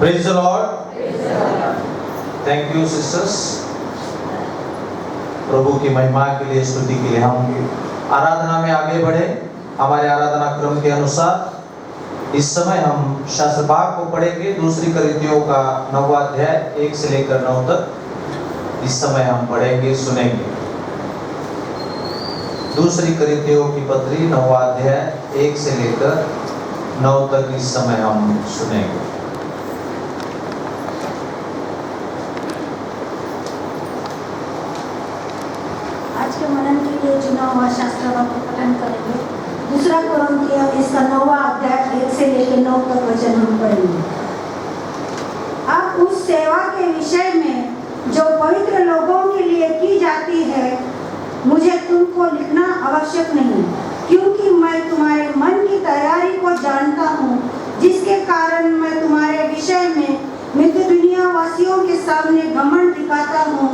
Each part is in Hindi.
Praise the Lord. Thank you sisters. प्रभु की महिमा के लिए, स्तुति के लिए हम आराधना में आगे बढ़े। हमारे आराधना क्रम के अनुसार इस समय हम शास्त्र भाग को पढ़ेंगे। दूसरी करिन्थियों का 9वां अध्याय 1 से लेकर 9 तक इस समय हम पढ़ेंगे, सुनेंगे। दूसरी करिन्थियों की पत्री 9वां अध्याय 1 से लेकर 9 तक इस समय हम सुनेंगे। आज के मनन के लिए चुना हुआ शास्त्र वाक्य पठन करेंगे। दूसरा कोरिन्थियों इसका 9वां अध्याय 1 से लेकर 9 तक वचन हम पढ़ेंगे। अब उस सेवा के विषय में जो पवित्र लोगों के लिए की जाती है, मुझे तुमको लिखना आवश्यक नहीं, क्योंकि मैं तुम्हारे मन की तैयारी को जानता हूँ, जिसके कारण मैं तुम्हारे विषय में मित्र दुनिया वासियों के सामने घमंड दिखाता हूँ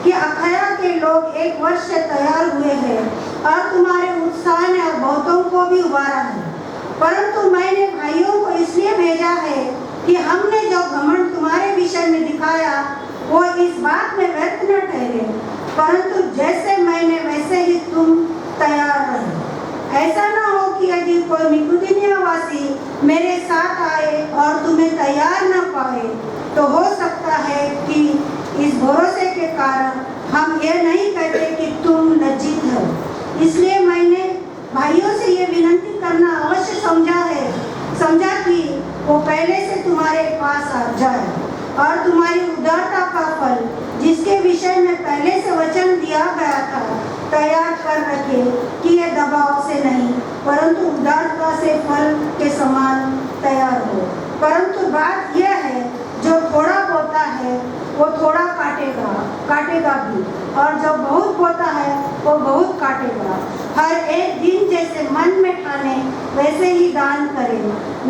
कि अखाया के लोग 1 वर्ष से तैयार हुए हैं और तुम्हारे उत्साह ने बहुतों को भी उबारा है। परंतु मैंने भाइयों को इसलिए भेजा है कि हमने जो घमंड तुम्हारे विषय में दिखाया वो इस बात में व्यर्थ न ठहरे, परंतु जैसे मैंने वैसे ही तुम तैयार रहे। ऐसा ना हो कि यदि कोई निकुदिनियावासी मेरे साथ आए और तुम्हें तैयार न पाए, तो हो सकता है कि इस भरोसे के कारण हम ये नहीं कहते कि तुम लज्जित हो। इसलिए मैंने भाइयों से ये विनती करना अवश्य समझा कि वो पहले से तुम्हारे पास आ जाए और तुम्हारी उदारता का फल, जिसके विषय में पहले से वचन दिया गया था, तैयार कर रखे कि ये दबाव से नहीं परंतु उदारता से फल के समान तैयार हो। परंतु बात यह है, जो थोड़ा बोता है वो थोड़ा काटेगा भी, और जो बहुत बोता है वो बहुत काटेगा। हर एक दिन जैसे मन में ठाने वैसे ही दान करे,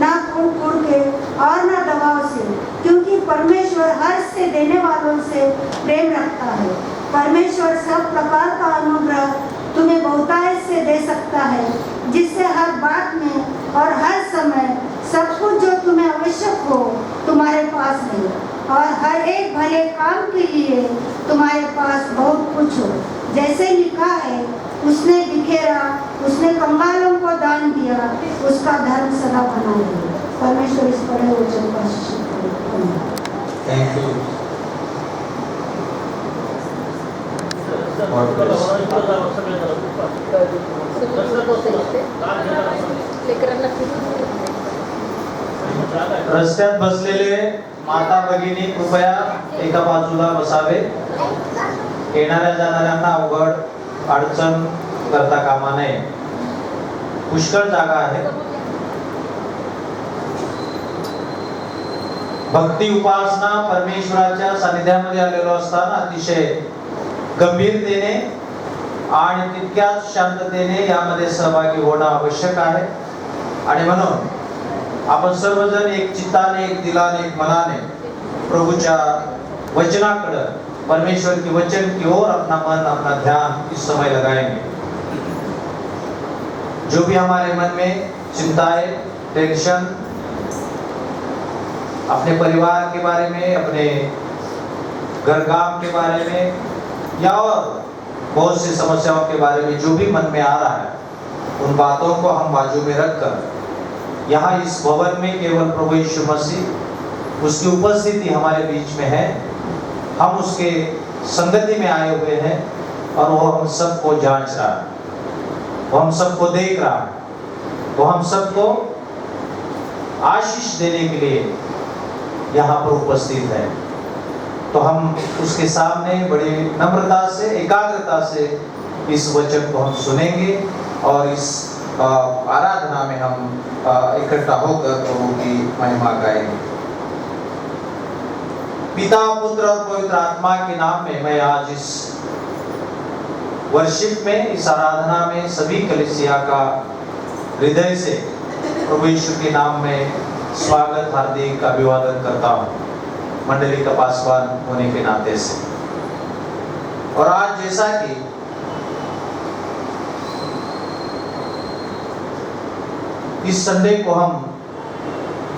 ना फूट के और ना दबाव से, क्योंकि परमेश्वर हर्ष से देने वालों से प्रेम रखता है। परमेश्वर सब प्रकार का अनुग्रह तुम्हें बहुतायत से दे सकता है, जिससे हर बात में और हर समय सब कुछ जो तुम्हें आवश्यक हो तुम्हारे पास है, और हर एक भले काम के लिए तुम्हारे पास बहुत कुछ हो। जैसे लिखा है, उसने बिखेरा, उसने कंगालों को दान दिया, उसका धर्म सदा बना रहे। परमेश्वर इस पढ़े वचन को आशीषित करे। Thank you. रस्त्यात बसलेले माता भगिनी कृपया एका बाजूला बसावे। येणाऱ्या जाणाऱ्यांना अवघड अडचण करता कामा नये। पुष्कळ जागा आहे। भक्ती उपासना परमेश्वराच्या सानिध्यामध्ये आलेलो असताना अतिशय गंभीरतेने आणि तितक्याच शांततेने यामध्ये सहभागी होणं आवश्यक आहे। आणि म्हणून आपण सर्वजण एक चित्ताने, एक दिलाने, एक मनाने प्रभुच्या वचनाकडे, परमेश्वर की वचन की ओर अपना मन, अपना ध्यान इस समय लगाएंगे। जो भी हमारे मन में चिंताएं, टेंशन, अपने परिवार के बारे में, अपने घर-काम के बारे में या और बहुत सी समस्याओं के बारे में जो भी मन में आ रहा है, उन बातों को हम बाजू में रखकर यहाँ इस भवन में केवल प्रभु यीशु मसीह, उसकी उपस्थिति हमारे बीच में है। हम उसके संगति में आए हुए हैं और वो हम सबको जांच रहा है, वो हम सबको देख रहा है, वो हम सबको आशीष देने के लिए यहाँ पर उपस्थित है। तो हम उसके सामने बड़ी नम्रता से, एकाग्रता से इस वचन को हम सुनेंगे और इस आराधना में हम इकट्ठा होकर प्रभु की महिमा गाएंगे। पिता, पुत्र और पवित्र आत्मा के नाम में मैं आज इस वर्शिप में, इस आराधना में सभी कलीसिया का हृदय से प्रभु यीशु के नाम में स्वागत, हार्दिक अभिवादन करता हूँ, मंडली का पासवान होने के नाते से। और आज जैसा कि इस संडे को हम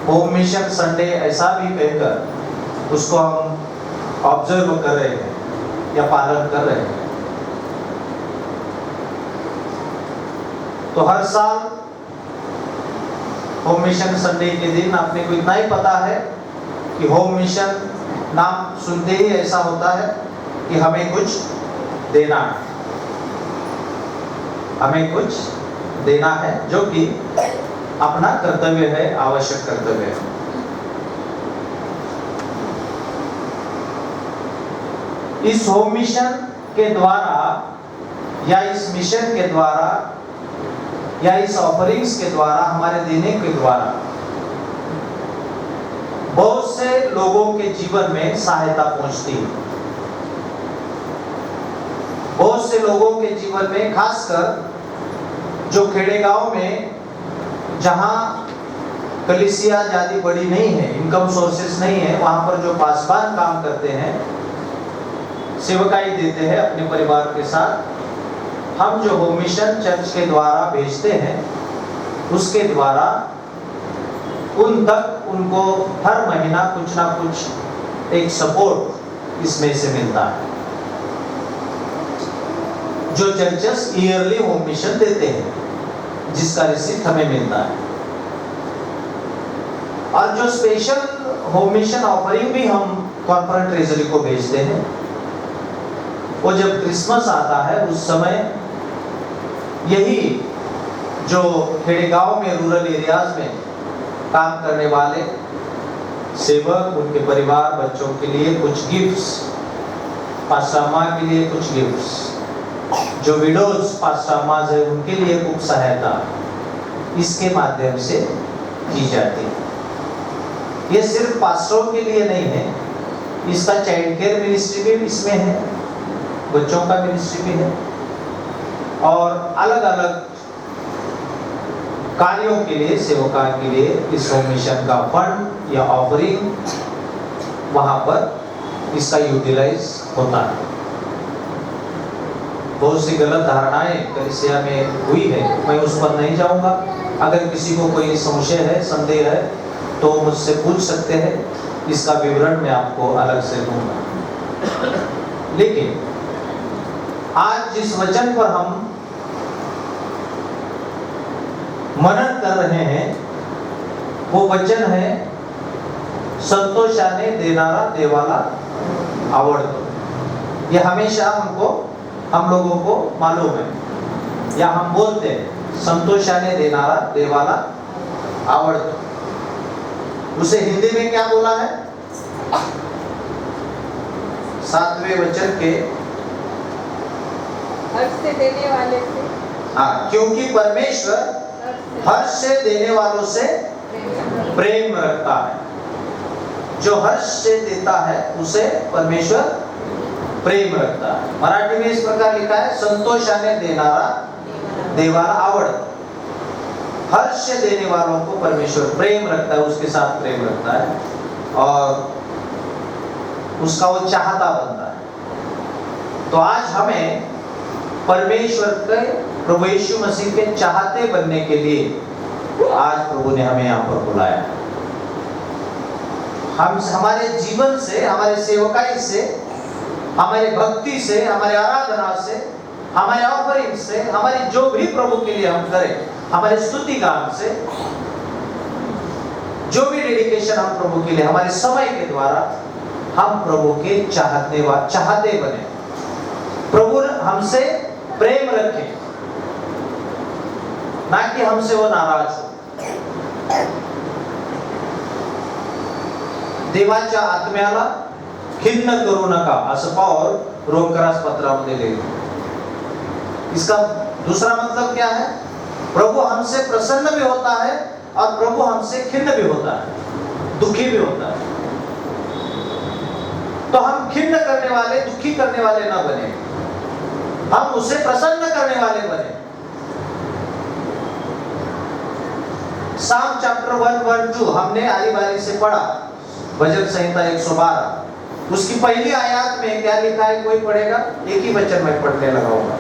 होम मिशन संडे ऐसा भी कहकर उसको हम ऑब्जर्व कर रहे हैं या पालन कर रहे हैं। तो हर साल होम मिशन संडे के दिन अपने को इतना ही पता है कि होम मिशन नाम सुनते ही ऐसा होता है कि हमें कुछ देना है, हमें कुछ देना है, जो कि अपना कर्तव्य है, आवश्यक कर्तव्य है। इस होम मिशन के द्वारा या इस मिशन के द्वारा या इस ऑफरिंग्स के द्वारा, हमारे देने के द्वारा बहुत से लोगों के जीवन में सहायता पहुंचती है। बहुत से लोगों के जीवन में, खासकर जो खेड़े गांव में जहां कलीसिया ज्यादा बड़ी नहीं है, इनकम सोर्सेस नहीं है, वहां पर जो पासवान काम करते हैं, सेवकाई देते हैं अपने परिवार के साथ, हम जो होम मिशन चर्च के द्वारा भेजते हैं उसके द्वारा उन तक उनको हर महीना कुछ ना कुछ एक सपोर्ट इसमें से मिलता है, जो चर्चेस ईयरली होम मिशन देते हैं, जिसका रिसीप्ट हमें मिलता है। और जो स्पेशल होम मिशन ऑफरिंग भी हम कॉर्पोरेट ट्रेजरी को भेजते हैं, वो जब क्रिसमस आता है उस समय यही जो खेड़े गांव में, रूरल एरियाज में काम करने वाले सेवक, उनके परिवार, बच्चों के लिए कुछ गिफ्ट्स, पास्टर के लिए कुछ गिफ्ट्स, जो विडोज पास्टर है उनके लिए कुछ सहायता इसके माध्यम से की जाती है। ये सिर्फ पास्टरों के लिए नहीं है, इसका चाइल्ड केयर मिनिस्ट्री भी इसमें है, बच्चों का मिनिस्ट्री भी है, और अलग अलग कार्यों के लिए, सेवका के लिए इस होम मिशन का फंड या ऑफरिंग वहां पर इसका यूटिलाइज होता है। बहुत सी गलत धारणाएं कलीसिया में हुई है, मैं उस पर नहीं जाऊंगा। अगर किसी को कोई संशय है, संदेह है, तो मुझसे पूछ सकते हैं, इसका विवरण मैं आपको अलग से दूंगा। लेकिन आज जिस वचन पर हम मनन कर रहे हैं वो वचन है, संतोषाने देनारा देवाला आवड़तो। ये हमेशा हम लोगों को मालूम है, या हम बोलते हैं संतोषाने देनारा देवाला आवड़तो। उसे हिंदी में क्या बोला है? 7वें वचन के हर्ष से देने वाले से, हाँ, क्योंकि परमेश्वर हर्ष से देने वालों से प्रेम रखता है। जो हर्ष से देता है उसे परमेश्वर प्रेम रखता है। मराठी में इस प्रकार लिखा है, संतोषाने देनारा देवाला आवड़तो। हर्ष से देने वालों को परमेश्वर प्रेम रखता है, उसके साथ प्रेम रखता है और उसका वो चाहता बनता है। तो आज हमें परमेश्वर के, प्रभु यीशु मसीह के चाहते बनने के लिए आज प्रभु ने हमें यहाँ पर बुलाया। हम हमारे जीवन से, हमारे सेवकाई से, हमारे भक्ति से, हमारे आराधना से, हमारे ऑफरिंग से, हमारी जो भी प्रभु के लिए हम करें, हमारे स्तुति गान से, जो भी डेडिकेशन हम प्रभु के लिए, हमारे समय के द्वारा हम प्रभु के चाहते बने, प्रभु हमसे प्रेम रखे, ना कि हमसे वो नाराज हो। देवाच्या आत्म्याला खिन्न करू नका, असं पाऊल रोमकरास पत्रामध्ये लिहिलं। इसका दूसरा मतलब क्या है? प्रभु हमसे प्रसन्न भी होता है और प्रभु हमसे खिन्न भी होता है, दुखी भी होता है। तो हम खिन्न करने वाले, दुखी करने वाले ना बने, हम उसे प्रसन्न करने वाले बने। साम चैप्टर 1:1-2 हमने आरी बारी से पढ़ा, भजन संहिता 112। उसकी पहली आयत में क्या लिखा है? कोई पढ़ेगा? एक ही वचन में पढ़ने लगा होगा,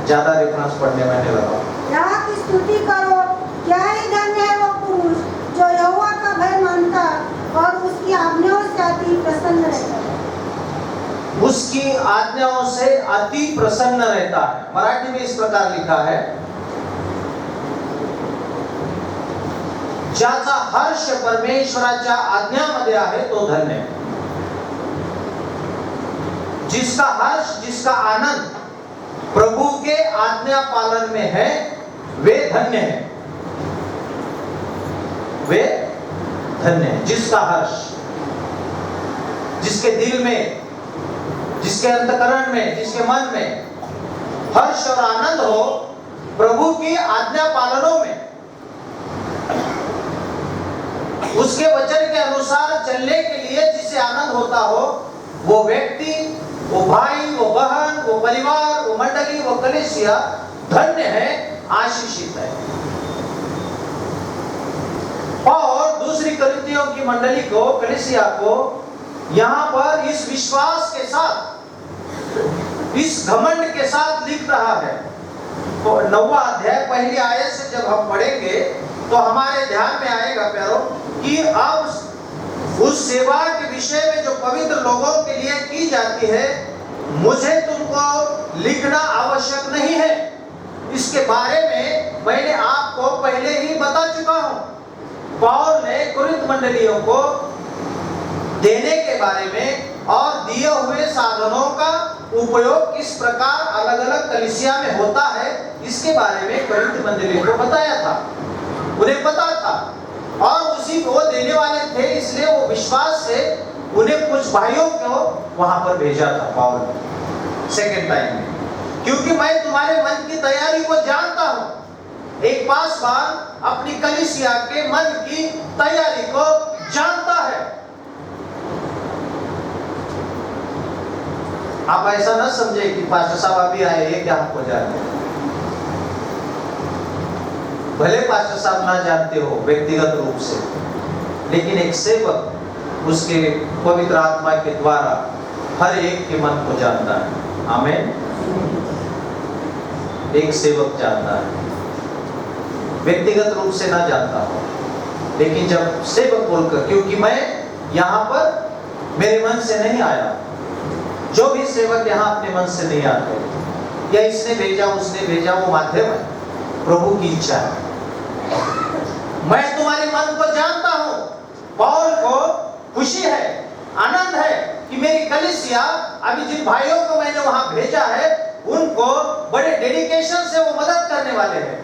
ज्यादा रेफरेंस पढ़ने में नहीं लगा। यहोवा की स्तुति करो, क्या ही धन्य है वो पुरुष जो यहोवा का भय मानता उसकी आज्ञाओं से अति प्रसन्न रहता है। मराठी में इस प्रकार लिखा है, ज्याचा हर्ष परमेश्वराच्या आज्ञामध्ये आहे तो धन्य है। जिसका हर्ष, जिसका आनंद प्रभु के आज्ञा पालन में है, वे धन्य है, वे धन्य है। जिसका हर्ष, जिसके दिल में, जिसके अंतकरण में, जिसके मन में हर्ष और आनंद हो प्रभु की आज्ञा पालनों में, उसके वचन के अनुसार चलने के लिए जिसे आनंद होता हो, वो व्यक्ति, वो भाई, वो बहन, वो परिवार, वो मंडली, वो कलीसिया धन्य है, आशीषित है। और दूसरी कलीसियाओं की मंडली को, कलीसिया को यहां पर इस विश्वास के साथ, इस घमंड के साथ लिख रहा है। तो 9वां अध्याय पहली आयत से जब हम पढ़ेंगे तो हमारे ध्यान में आएगा प्यारो कि अब उस सेवा के विषय में जो पवित्र लोगों के लिए की जाती है, मुझे तुमको लिखना आवश्यक नहीं है। इसके बारे में मैंने आपको पहले ही बता चुका हूं। पौल ने कुरिन्थ मंडलियों को देने के बारे में और दिए हुए साधनों का उपयोग किस प्रकार अलग अलग कलीसिया में होता है, इसके बारे में कुरिन्थ मंडलियों को बताया था। उन्हें पता था और उसी को देने वाले थे, इसलिए वो विश्वास से उन्हें कुछ भाइयों को वहां पर भेजा था पौल ने सेकेंड टाइम में, क्योंकि मैं तुम्हारे मन की तैयारी को जानता हूं। एक पासवान अपनी कलीसिया के मन की तैयारी को जानता है। आप ऐसा न समझे कि पास्टर साहब अभी आए, ये क्या हमको जानते हैं। भले पास्टर साहब ना जानते हो व्यक्तिगत रूप से, लेकिन एक सेवक उसके पवित्र आत्मा के द्वारा हर एक के मन को जानता है। आमीन। एक सेवक जानता है, व्यक्तिगत रूप से ना जानता हो, लेकिन जब सेवक बोलकर, क्योंकि मैं यहाँ पर मेरे मन से नहीं आया, जो भी सेवक यहाँ अपने मन से नहीं आते, या इसने भेजा उसने भेजा, वो माध्यम है, प्रभु की इच्छा है। मैं तुम्हारे मन को जानता हूं। पौल को खुशी है, आनंद है कि मेरी कलीसिया, अभी जिन भाइयों को मैंने वहां भेजा है, उनको बड़े डेडिकेशन से वो मदद करने वाले हैं,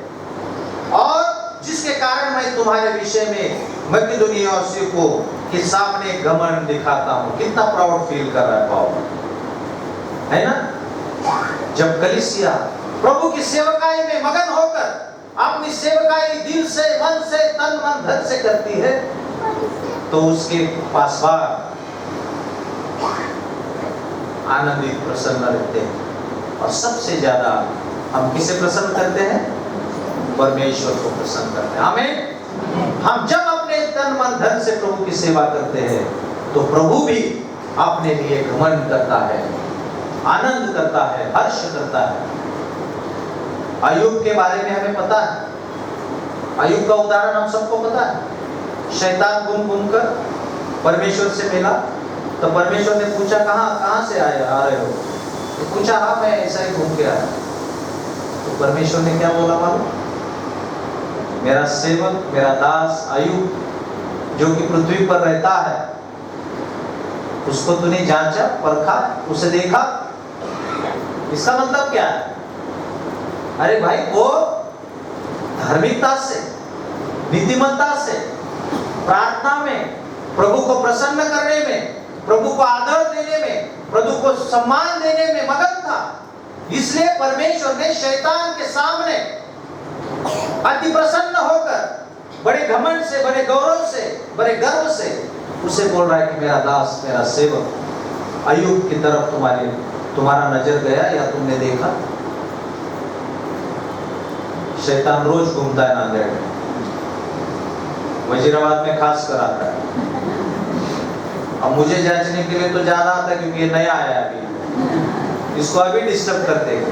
और जिसके कारण मैं तुम्हारे विषय में मकिदुनिया को के सामने घमंड दिखाता हूं। कितना प्राउड फील कर रहा है पौल, है ना। जब कलीसिया प्रभु की सेवकाई में मगन होकर अपनी सेवकाई दिल से, मन से, तन मन धन से करती है, तो उसके पासवान आनंदित, प्रसन्न रहते हैं। और सबसे ज्यादा हम किसे प्रसन्न करते हैं? परमेश्वर को प्रसन्न करते हैं। आमीन। हम जब अपने तन मन धन से प्रभु की सेवा करते हैं, तो प्रभु भी अपने लिए घमंड करता है, आनंद करता है, हर्ष करता है। अय्यूब के बारे में हमें पता है। अय्यूब का उदाहरण हम सबको पता है। शैतान घूम कर परमेश्वर से मिला, तो परमेश्वर ने पूछा कहाँ से आ रहे हो? तो पूछा हाँ मैं ऐसा ही घूम के आया। तो परमेश्वर ने क्या बोला मालूम? मेरा सेवक, मेरा दास अय्यूब, जो कि पृथ्वी पर रहता है, उसको तूने जांचा, परखा, उसे देखा। इसका मतलब क्या है? अरे भाई, वो धार्मिकता से, नीतिमत्ता से, प्रार्थना में, प्रभु को प्रसन्न करने में, प्रभु को आदर देने में, प्रभु को सम्मान देने में मगन था। इसलिए परमेश्वर ने शैतान के सामने अति प्रसन्न होकर, बड़े घमंड से, बड़े गौरव से, बड़े गर्व से उसे बोल रहा है कि मेरा दास, मेरा सेवक अय्यूब की तरफ तुम्हारा नजर गया या तुमने देखा? शैतान रोज घूमता है नांदेड़ में, वजीराबाद में खास कर आता है। अब मुझे जांचने के लिए तो ज्यादा आता है, क्योंकि ये नया आया अभी, इसको अभी डिस्टर्ब करते हैं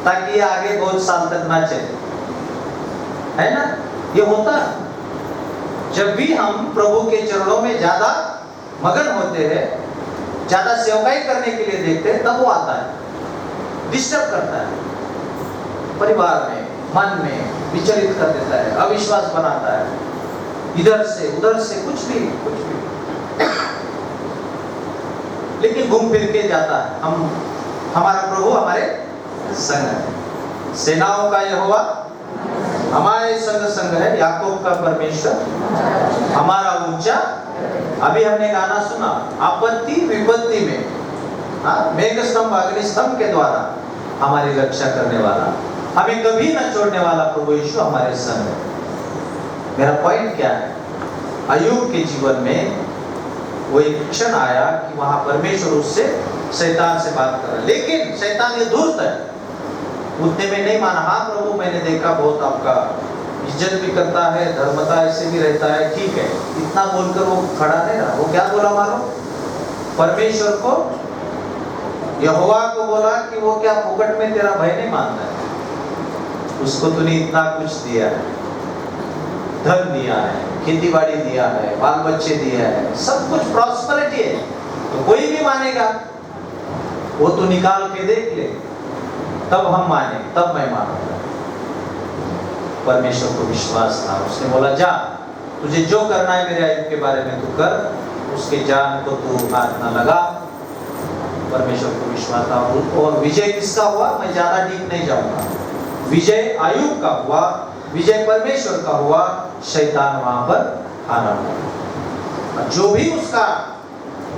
ताकि ये आगे बहुत साल तक ना चले, है ना। ये होता है जब भी हम प्रभु के चरणों में ज्यादा मगन होते हैं, ज्यादा सेवकाई करने के लिए देखते हैं, तब वो आता है, डिस्टर्ब करता है, परिवार में, मन में विचलित कर देता है, अविश्वास बनाता है, इधर से उधर से कुछ भी। लेकिन घूम फिर के जाता है। हमारा प्रभु हमारे संग है, सेनाओं का यहोवा हमारे संग है, याकूब का परमेश्वर हमारा ऊंचा। अभी हमने गाना सुना, आपत्ति विपत्ति में मेघ स्तंभ अग्नि स्तंभ के द्वारा हमारी रक्षा करने वाला, हमें कभी न छोड़ने वाला प्रभु यीशु हमारे संग है। मेरा पॉइंट क्या है? अय्यूब के जीवन में वो एक क्षण आया कि वहां परमेश्वर उससे शैतान से बात कर रहा है, लेकिन शैतान ये धूर्त है, उतने में नहीं माना। हाँ प्रभु, मैंने देखा बहुत आपका इज्जत भी करता है, धर्मता ऐसे भी रहता है, ठीक है, इतना बोलकर वो खड़ा नहीं रहा। वो क्या बोला मानो? परमेश्वर को, यहोवा को बोला कि वो क्या फुकट में तेरा भय नहीं मानता है, उसको तूने इतना कुछ दिया है, धन दिया है, खेती बाड़ी दिया है, बाल बच्चे दिया है, सब कुछ प्रॉस्पेरिटी है, तो कोई भी मानेगा, वो तू निकाल के देख ले, तब हम माने, तब मैं मानूंगा। परमेश्वर को विश्वास था, उसने बोला जा, तुझे जो करना है मेरे अय्यूब के बारे में तू कर, उसके जान को तू हाथ ना लगा। परमेश्वर को विश्वास था। और विजय किसका हुआ? मैं ज्यादा डीप नहीं जाऊंगा। विजय अय्यूब का हुआ, विजय परमेश्वर का हुआ, शैतान वहां पर हारा हुआ। जो भी उसका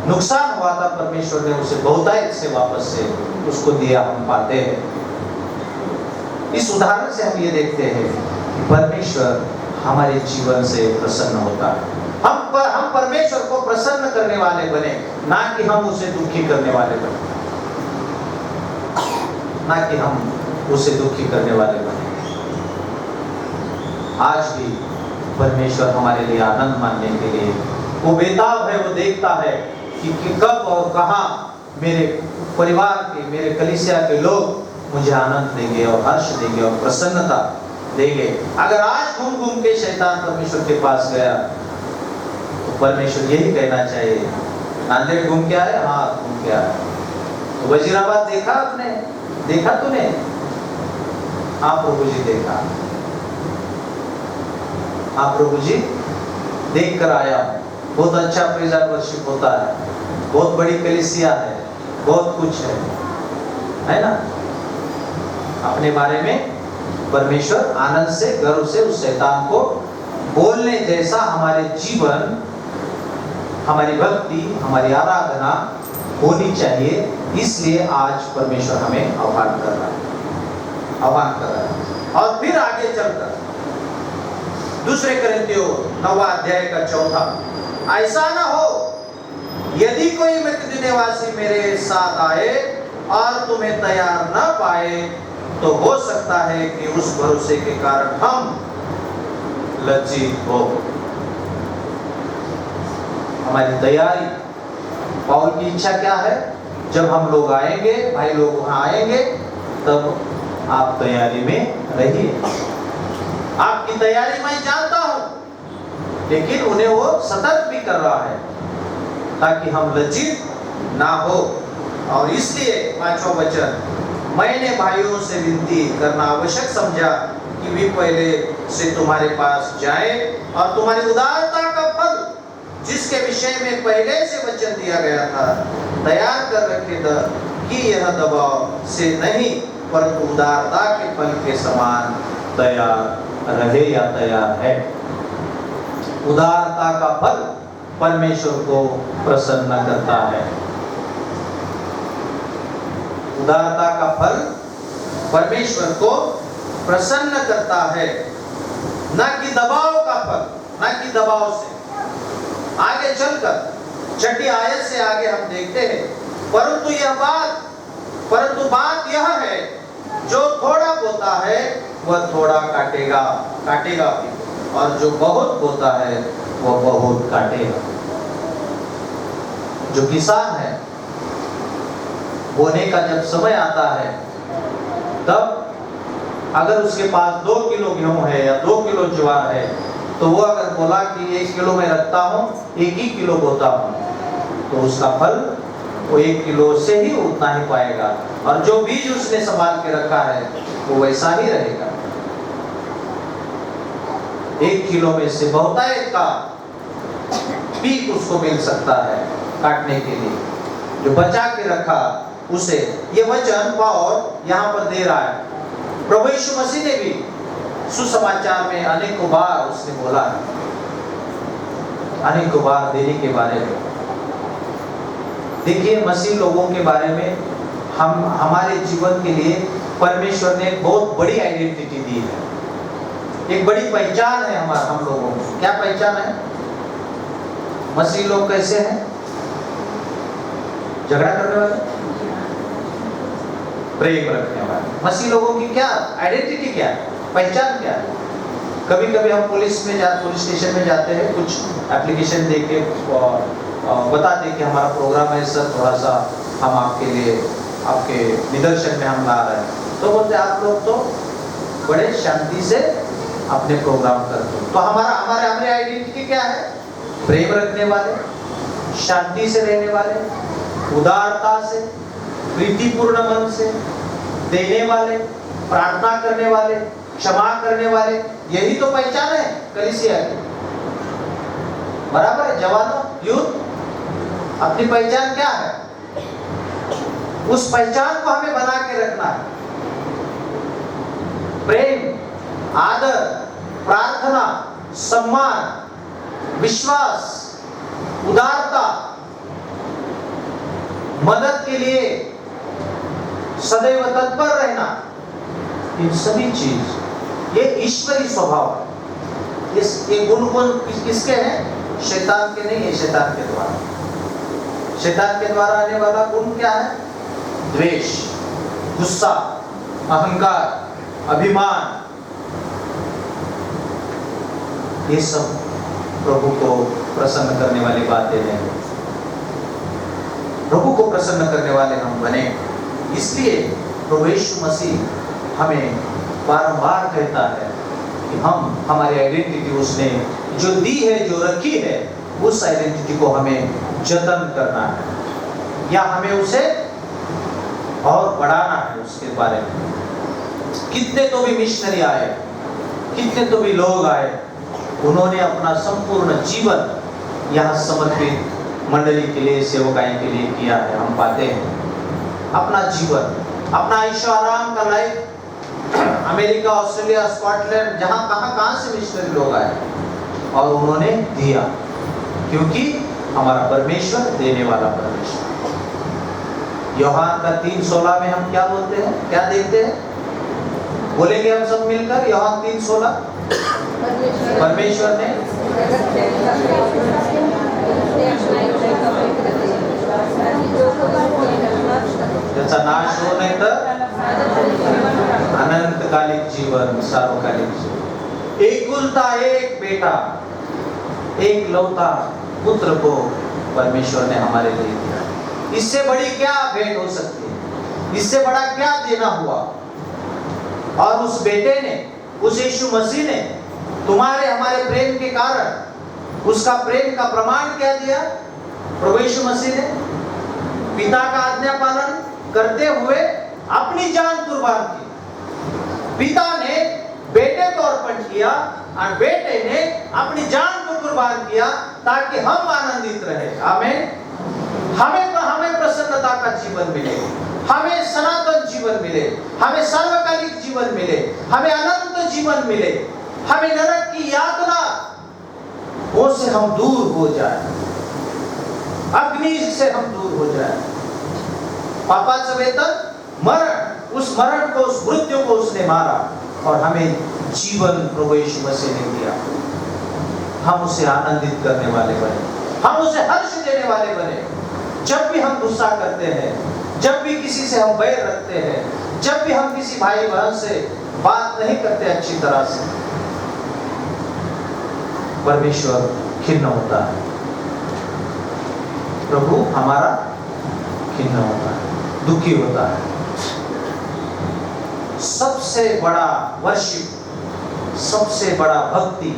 नुकसान हुआ था, परमेश्वर ने उसे बहुतायत से वापस से उसको दिया, हम पाते हैं। इस उदाहरण से हम ये देखते हैं कि परमेश्वर हमारे जीवन से प्रसन्न होता है। हम परमेश्वर को प्रसन्न करने वाले बने, ना कि हम उसे दुखी करने वाले बने, ना कि हम उसे दुखी करने वाले बने। आज भी परमेश्वर हमारे लिए आनंद मानने के लिए वो बेताब है, वो देखता है कि कब और कहां मेरे परिवार के, मेरे कलीसिया के लोग मुझे आनंद देंगे और हर्ष देंगे और प्रसन्नता देंगे। अगर आज घूम घूम के शैतान परमेश्वर के पास गया, तो परमेश्वर यही कहना चाहिए, नांदेड़ घूम के आए? हाँ घूम के आए। तो वजीराबाद देखा आपने? देखा तूने? हाँ प्रभु जी देखा। हाँ प्रभु जी देख कर आया, बहुत अच्छा प्रेज एंड वर्शिप होता है, बहुत बड़ी कलीसिया है, बहुत कुछ है ना? अपने बारे में परमेश्वर आनंद से, गर्व से उस शैतान को बोलने जैसा हमारे जीवन, हमारी भक्ति, हमारी आराधना होनी चाहिए। इसलिए आज परमेश्वर हमें आह्वान कर रहा है। और फिर आगे चलकर दूसरे कोरिन्थियों 9वां अध्याय का 4, ऐसा ना हो यदि कोई मृत्यु निवासी मेरे साथ आए और तुम्हें तैयार न पाए, तो हो सकता है कि उस भरोसे के कारण हम लज्जित हो। हमारी तैयारी, पौल की इच्छा क्या है? जब हम लोग आएंगे, भाई लोग वहां आएंगे, तब आप तैयारी में रहिए। आपकी तैयारी मैं जानता हूं, लेकिन उन्हें वो सतर्क भी कर रहा है ताकि हम लज्जित ना हो। और इसलिए 5वां वचन, मैंने भाइयों से विनती करना आवश्यक समझा कि वे पहले से तुम्हारे पास जाए और तुम्हारी उदारता का फल, जिसके विषय में पहले से वचन दिया गया था, तैयार कर रखे कि यह दबाव से नहीं परंतु उदारता के फल के समान तैयार रहे या तैयार है। उदारता का फल परमेश्वर को प्रसन्न करता है। उदारता का फल परमेश्वर को प्रसन्न करता है, ना कि दबाव का फल, ना कि दबाव से। आगे चलकर 6ठी आयत से आगे हम देखते हैं, परंतु बात यह है, जो थोड़ा बोता है वह थोड़ा काटेगा भी, और जो बहुत बोता है वह बहुत काटेगा। जो किसान है, बोने का जब समय आता है, तब अगर उसके पास 2 किलो गेहूं है या 2 किलो ज्वार है, तो वो अगर बोला कि 1 किलो में रखता हूं, 1 ही किलो बोता हूं, तो उसका फल वो 1 किलो से ही उतना ही पाएगा, और जो बीज उसने संभाल के रखा है वो वैसा ही रहेगा। 1 किलो में से बहुतायत का पीक उसको मिल सकता है काटने के लिए, जो बचा के रखा उसे। ये वचन पौल यहाँ पर दे रहा है। प्रभु यीशु मसीह ने भी सुसमाचार में अनेकों बार उसने बोला है, अनेकों बार देने के बारे में। देखिए, मसीह लोगों के बारे में हम हमारे जीवन के लिए परमेश्वर ने बहुत बड़ी आइडेंटिटी दी है, एक बड़ी पहचान है हमारा, हम लोगों को। क्या पहचान है? मसीह लोग कैसे हैं? झगड़ा करने वाले, प्रेम रखने वाले। मसीह लोगों की क्या आइडेंटिटी, क्या है, पहचान क्या है? कभी कभी हम पुलिस स्टेशन में जाते हैं, कुछ एप्लीकेशन दे के बताते कि हमारा प्रोग्राम है सर, थोड़ा सा हम आपके लिए आपके निदर्शन में हम ला रहे हैं। तो बोलते आप लोग तो बड़े शांति से अपने प्रोग्राम करते हो। तो हमारी आइडेंटिटी क्या है? प्रेम रखने वाले, शांति से रहने वाले, उदारता से, प्रीतिपूर्ण मन से, देने वाले, प्रार्थना करने वाले, क्षमा करने वाले। यही तो पहचान है कलीसिया की। बराबर है? जवानों, यूथ, अपनी पहचान क्या है? उस पहचान को हमें बना के रखना है। प्रेम, आदर, प्रार्थना, सम्मान, विश्वास, उदारता, मदद के लिए सदैव तत्पर रहना, ये सभी चीज, ये ईश्वरीय स्वभाव है। ये गुण किसके हैं? शैतान के नहीं है, शैतान के द्वारा। शैतान के द्वारा आने वाला गुण क्या है? द्वेष, गुस्सा, अहंकार, अभिमान। ये सब प्रभु को प्रसन्न करने वाली बातें हैं। प्रभु को प्रसन्न करने वाले हम बने। इसलिए प्रभु यीशु मसीह हमें बारंबार कहता है कि हम हमारी आइडेंटिटी उसने जो दी है, जो रखी है, उस आइडेंटिटी को हमें जतन करना है, या हमें उसे और बढ़ाना है उसके बारे में। कितने तो भी मिशनरी आए, कितने तो भी लोग आए, उन्होंने अपना संपूर्ण जीवन यहाँ समर्पित मंडली के लिए, सेवकाई के लिए किया है। हम पाते हैं अपना जीवन, अपना ऐशो आराम का लाइफ, अमेरिका, ऑस्ट्रेलिया, स्कॉटलैंड, जहाँ कहाँ से मिशनरी लोग आए और उन्होंने दिया, क्योंकि हमारा परमेश्वर देने वाला परमेश्वर। यूहन्ना का 3:16 में हम क्या बोलते हैं, क्या देखते हैं? बोलेंगे हम सब मिलकर, यूहन्ना 3:16। परमेश्वर ने त्याचा नाश हो नाही तर अनंतकालिक जीवन, सार्वकालिक जीवन। एकुलता एक बेटा, एक लौता पुत्र को परमेश्वर ने हमारे लिए दिया। इससे बड़ी क्या भेंट हो सकती है? इससे बड़ा क्या देना हुआ? और उस बेटे ने, उस यीशु मसीह ने तुम्हारे हमारे प्रेम के कारण उसका प्रेम का प्रमाण क्या दिया? प्रभु यीशु मसीह ने पिता का आज्ञा पालन करते हुए अपनी जान कुर्बान की। पिता ने बेटे को अर्पण किया और बेटे ने अपनी जान को कुर्बान किया ताकि हम आनंदित रहे। आमीन। हमें प्रसन्नता का जीवन मिले, हमें सनातन जीवन मिले, हमें सर्वकालिक जीवन मिले, हमें अनंत जीवन मिले, हमें नरक की यातना वो से हम दूर हो जाए, अग्नि से हम दूर हो जाए। पापाचं वेतन मरण, उस मरण को, उस मृत्यु को उसने मारा और हमें जीवन प्रभु यीशु मसीह ने दिया। हम उसे आनंदित करने वाले बने, हम उसे हर्ष देने वाले बने। जब भी हम गुस्सा करते हैं, जब भी किसी से हम बैर रखते हैं, जब भी हम किसी भाई बहन से बात नहीं करते अच्छी तरह से, परमेश्वर खिन्न होता है, प्रभु हमारा खिन्न होता है, दुखी होता है। सबसे बड़ा वर्शिप, सबसे बड़ा भक्ति,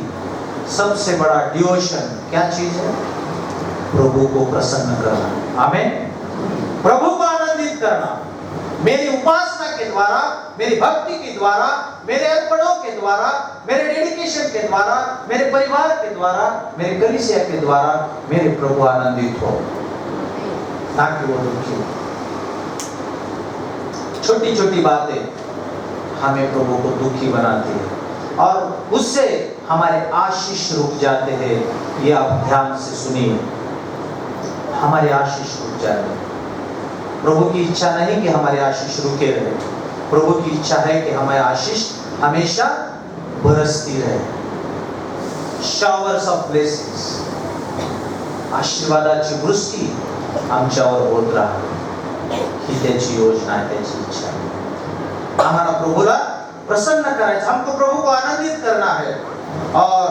सबसे बड़ा डिवोशन क्या चीज है? प्रभु को प्रसन्न करना। आमीन। प्रभु को आनंदित करना मेरी उपासना के द्वारा, मेरी भक्ति के द्वारा, मेरे अर्पणों के द्वारा, मेरे डेडिकेशन के द्वारा, मेरे परिवार के द्वारा, मेरे कलीसिया के द्वारा मेरे प्रभु आनंदित हो, ना कि वो दुखी। छोटी छोटी बातें हमें प्रभु को दुखी बनाती है और उससे हमारे आशीष रुक जाते हैं। ये आप ध्यान से सुनिए, हमारे आशीष रुक जाते हैं। प्रभु की इच्छा नहीं कि हमारे आशीष रुके रहे, प्रभु की इच्छा है कि हमारे आशीष हमेशा बरसती रहे। शॉवर्स ऑफ ब्लेसिंग्स, आशीर्वादाची वृष्टी आमच्यावर होत राहावी ही त्याची योजना आहे, त्याची इच्छा आहे। हमारा प्रभुला प्रसन्न करायचं, हमको प्रभु को आनंदित करना है और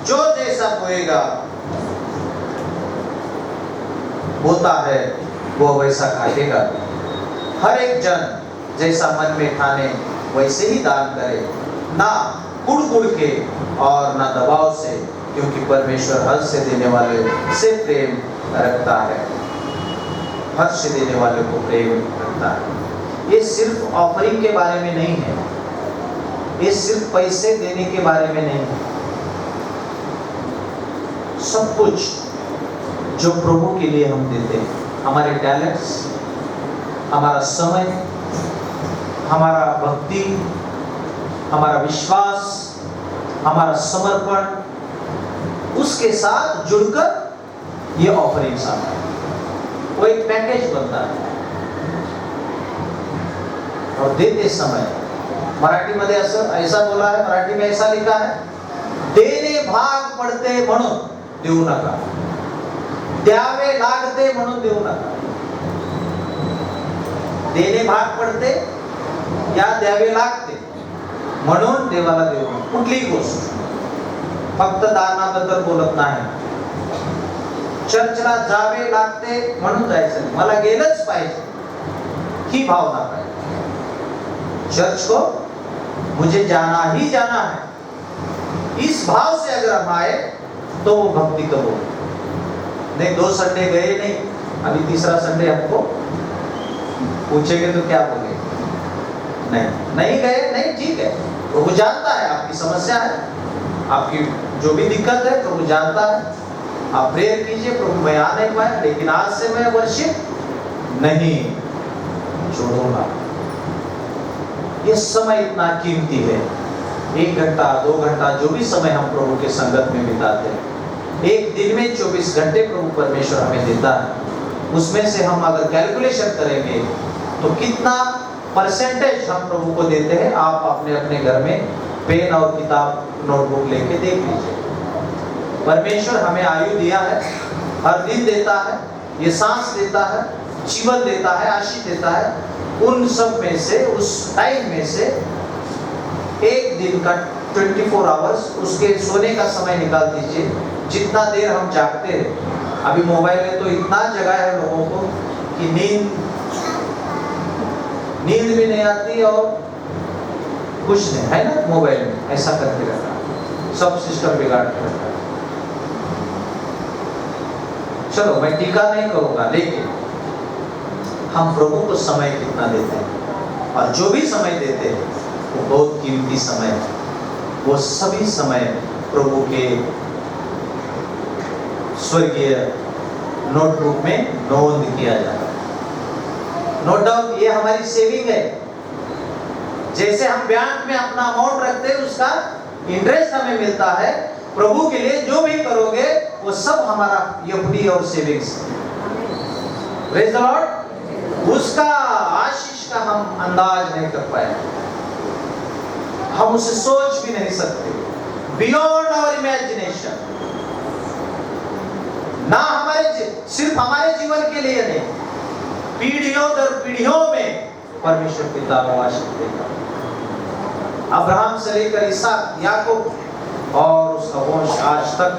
जो जैसा होएगा होता है वो वैसा खाएगा। हर एक जन जैसा मन में ठाने वैसे ही दान करे, ना कुड़ के और ना दबाव से, क्योंकि परमेश्वर हर्ष से देने वाले से प्रेम रखता है, हर्ष से देने वाले को प्रेम रखता है। ये सिर्फ ऑफरिंग के बारे में नहीं है, ये सिर्फ पैसे देने के बारे में नहीं है। सब कुछ जो प्रभु के लिए हम देते हैं, हमारे टैलेंट्स, हमारा समय, हमारा भक्ति, हमारा विश्वास, हमारा समर्पण, उसके साथ जुड़कर ये ऑफरिंग्स आता है, वो एक पैकेज बनता है। और देते समय मराठी मध्ये ऐसा बोला है, मराठी में ऐसा लिखा है, देणे भाग पडते म्हणून देऊ नका, द्यावे लागते म्हणून देऊ नका। देणे भाग पडते या द्यावे लागते म्हणून देवाला देऊ नका। कुठलीही गोष्ट, फक्त दानाबद्दल बोलत नाही, चर्चला जावे लागते म्हणून जायचं नाही, मला गेलंच पाहिजे ही भावना पाहिजे। चर्च को मुझे जाना ही जाना है, इस भाव से अगर हम आए तो वो भक्ति करो। नहीं 2 संडे गए नहीं, अभी तीसरा संडे हमको पूछेंगे तो क्या बोलेंगे? नहीं गए, नहीं ठीक है, प्रभु जानता है आपकी समस्या है, आपकी जो भी दिक्कत है प्रभु जानता है। आप प्रेयर कीजिए, प्रभु मैं आ नहीं पाया, लेकिन आज से मैं वर्शिप नहीं छोड़ूंगा। ये समय इतना कीमती है, 1 घंटा 2 घंटा जो भी समय हम प्रभु के संगत में बिताते हैं, एक दिन में 24 घंटे प्रभु परमेश्वर हमें देता है। उसमें से हम अगर कैलकुलेशन करेंगे तो कितना परसेंटेज हम प्रभु को देते हैं, आप अपने अपने घर में पेन और किताब नोटबुक लेके देख लीजिए। परमेश्वर हमें आयु दिया है, हर दिन देता है, ये सांस देता है, जीवन देता है, आशीष देता है। उन सब में से, उस टाइम में से एक दिन का 24 आवर्स उसके सोने का समय निकाल दीजिए। जितना देर हम जागते हैं, अभी मोबाइल में तो इतना जगह है लोगों को कि नींद भी नहीं आती और कुछ नहीं है ना, मोबाइल में ऐसा करके रखा है, सब सिस्टम बिगाड़ के रखा है। चलो मैं टीका नहीं करूंगा, लेकिन हम प्रभु को समय कितना देते हैं, और जो भी समय देते हैं वो बहुत कीमती समय है। वो सभी समय प्रभु के स्वर्गीय नोटबुक में नोंद किया जाता है। नो डाउट ये हमारी सेविंग है। जैसे हम बैंक में अपना अमाउंट रखते हैं, उसका इंटरेस्ट हमें मिलता है। प्रभु के लिए जो भी करोगे वो सब हमारा एफडी और सेविंग्स। Praise the Lord. उसका आशीष का हम अंदाज नहीं कर पाए, हम उसे सोच भी नहीं सकते, बियॉन्ड आवर इमेजिनेशन। ना सिर्फ हमारे जीवन के लिए नहीं, पीढ़ियों दर पीढ़ियों में परमेश्वर पिता को आशीष देगा। अब्राहम से लेकर इसहाक, याकूब और उसका वंश आज तक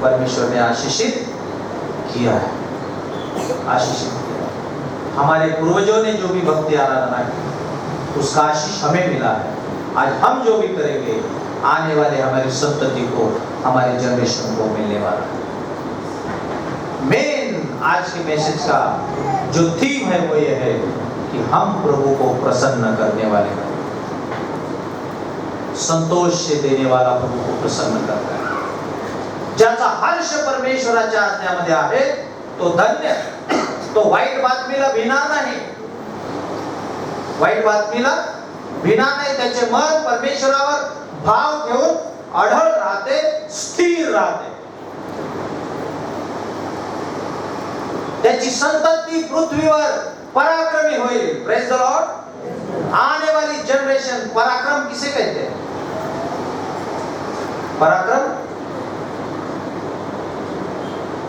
परमेश्वर ने आशीषित किया है, आशीषित किया। हमारे पूर्वजों ने जो भी भक्ति आराधना की, उसका आशीष हमें मिला है। आज हम जो भी करेंगे, आने वाले हमारी संतति को, हमारे जनरेशन को मिलने वाला है। मेन आज के मैसेज का जो थीम है वो ये है कि हम प्रभु को प्रसन्न करने वाले हैं, संतोष से देने वाला प्रभु को प्रसन्न करता है. ज्याचा हर्ष परमेश्वराच्या आज्ञामध्ये आहे तो धन्य. तो वाईट बातमीला भिणार नाही, वाईट बातमीला भिणार नाही. त्याचे मन परमेश्वरावर भाव घेऊन अढळ राहते, स्थिर राहते. त्याची संतती पृथ्वीवर पराक्रमी होईल. Praise the Lord. आने वाली जनरेशन, पराक्रम किसे कहते हैं? पराक्रम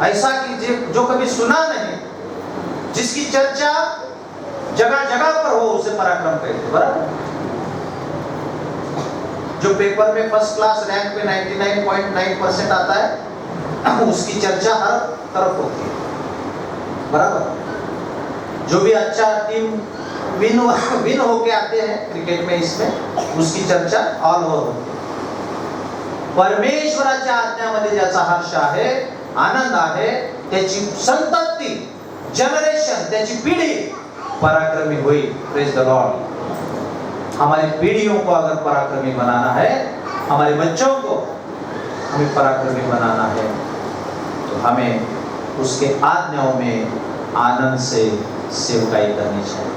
ऐसा कि जो कभी सुना नहीं, जिसकी चर्चा जगह जगह पर हो, उसे पराक्रम कहते हैं. बराबर. जो पेपर में फर्स्ट क्लास रैंक पे 99.9% आता है, उसकी चर्चा हर तरफ होती है. बराबर. जो भी अच्छा टीम विन होके आते हैं क्रिकेट में, इसमें उसकी चर्चा ऑल ओव्हर होती है. परमेश्वराच्या आज्ञामध्ये ज्याचा हर्ष आहे, आनंद आहे, त्याची संतती, जनरेशन, त्याची पिढी पराक्रमी होईल. Praise the Lord. हमारी पीढ़ियों को अगर पराक्रमी बनाना है, हमारे बच्चों को हमें पराक्रमी बनाना है, तो हमें उसके आज्ञाओं में आनंद से सेवकाई करनी चाहिए,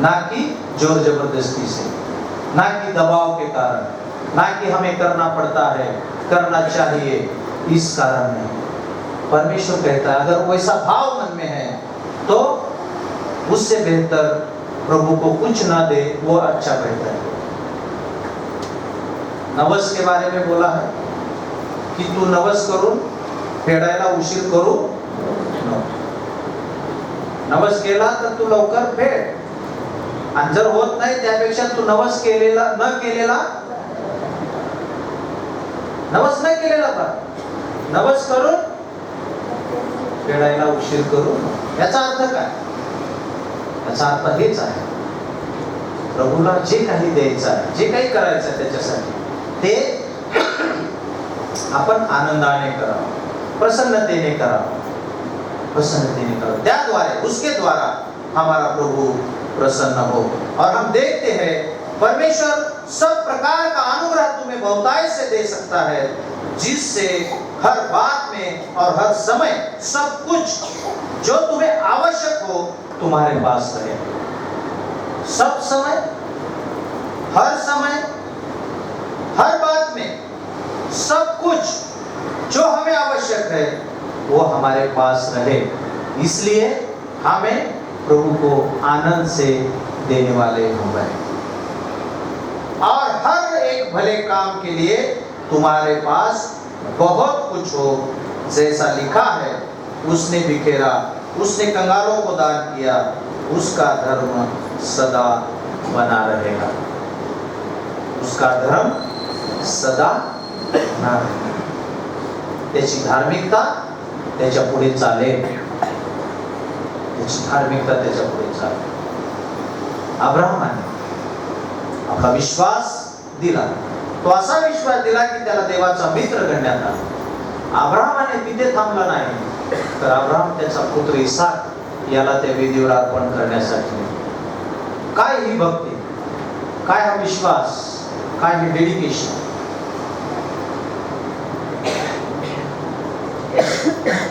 ना कि जोर जबरदस्ती से, ना कि दबाव के कारण, ना कि हमें करना पड़ता है, करना चाहिए, इस कारण नहीं. परमेश्वर कहता है अगर वैसा भाव मन में है तो उससे बेहतर प्रभु को कुछ ना दे वो अच्छा बेहतर है. नवस के बारे में बोला है कि तू नवस करून फेडायला उशीर करू नको. नवस केला तर तू लवकर फेड, आणि जर होत नाही त्यापेक्षा तू नवस केलेला न केलेला पण नवस करून फेडायला उशीर करू. याचा अर्थ काय? याचा अर्थ हेच आहे, प्रभूला जे काही द्यायचं आहे, जे काही करायचं आहे त्याच्यासाठी ते आपण आनंदाने करावं, प्रसन्नतेने करावं. त्याद्वारे, उसके द्वारा हमारा प्रभु प्रसन्न हो. और हम देखते हैं परमेश्वर सब प्रकार का अनुग्रह तुम्हें बहुतायत से दे सकता है, जिससे हर बात में और हर समय सब कुछ जो तुम्हें आवश्यक हो तुम्हारे पास रहे. सब समय, हर बात में सब कुछ जो हमें आवश्यक है वो हमारे पास रहे. इसलिए हमें प्रभु को आनंद से देने वाले हो गए. और हर एक भले काम के लिए तुम्हारे पास बहुत कुछ हो, जैसा लिखा है, उसने बिखेरा, उसने कंगालों को दान किया, उसका धर्म सदा बना रहेगा. उसका धर्म सदा बना रहेगा. त्याची धार्मिकता त्याच्या पुढे चालेल. त्याची धार्मिकता त्याच्या पुढे चालेल. अब्राहमाने आपला विश्वास दिला. तो असा विश्वास दिला की त्याला देवाचा मित्र गणण्यात आला. अब्राहमाने तिथे थांबला नाही, तर अब्राहम त्याचा पुत्र इसाक याला त्या वेदीवर अर्पण करण्यासाठी. काय ही भक्ती, काय हा विश्वास, काय ही डेडिकेशन.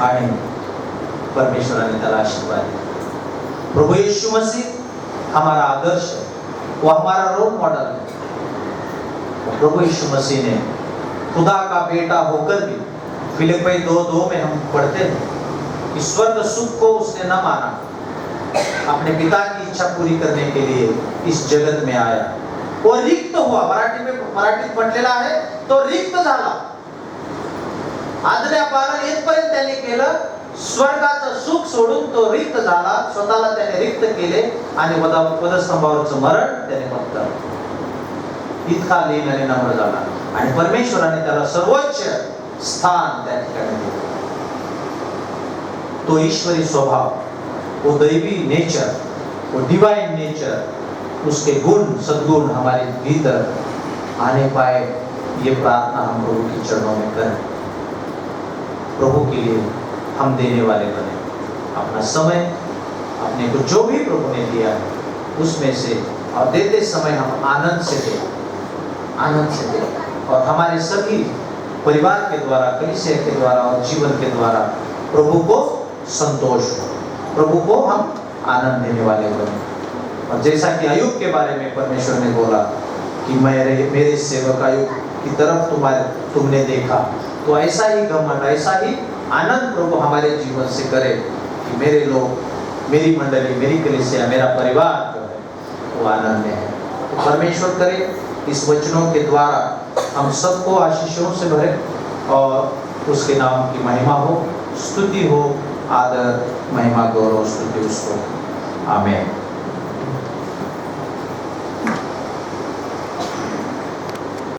आणि परमेश्वराने त्याला आशीर्वाद दिला. प्रभु यीशु मसीह हमारा आदर्श है, वो हमारा रोल मॉडल है. प्रभु यीशु मसीह ने खुदा का बेटा होकर भी, फिलिप्पी 2:2 में हम पढ़ते हैं कि स्वर्ग सुख को उसने न माना, अपने पिता की इच्छा पूरी करने के लिए इस जगत में आया. वो रिक्त हुआ. मराठीत म्हटलेला आहे तो रिक्त झाला. आज्ञा पालन इथपर्यंत त्याने केलं. स्वर्गाचं सुख सोडून तो रिक्त झाला. स्वतःला त्याने रिक्त केले आणि वधस्तंभावरचं मरण त्याने पत्करलं. इतका लीन आणि नम्र झाला आणि परमेश्वराने त्याला सर्वोच्च स्थान त्या ठिकाणी दिलं. तो ईश्वरी स्वभाव, वो दैवी नेचर, वो डिवाइन नेचर, उसके गुण सद्गुण हमारे भीतर आने पाए, ये प्रार्थना हम प्रभु के चरणों में करें. प्रभु के लिए हम देने वाले बने. अपना समय, अपने को जो भी प्रभु ने दिया है उसमें से, और देते समय हम आनंद से दें, आनंद से दें, और हमारे सभी परिवार के द्वारा, कलीसिया के द्वारा और जीवन के द्वारा प्रभु को संतोष हो, प्रभु को हम आनंद देने वाले बने। और जैसा कि अय्यूब के बारे में परमेश्वर ने बोला कि मेरे सेवक अय्यूब की तरफ तुमने देखा, तो ऐसा ही घमंड, ऐसा ही आनंद प्रभु हमारे जीवन से करे कि मेरे लोग, मेरी मंडली, मेरी कलीसिया, मेरा परिवार जो है वो आनंद में है। तो परमेश्वर करे इस वचनों के द्वारा हम सबको आशीषों से भरे और उसके नाम की महिमा हो, स्तुति हो, आदर, महिमा, गौरव, स्तुति उसको। आमीन।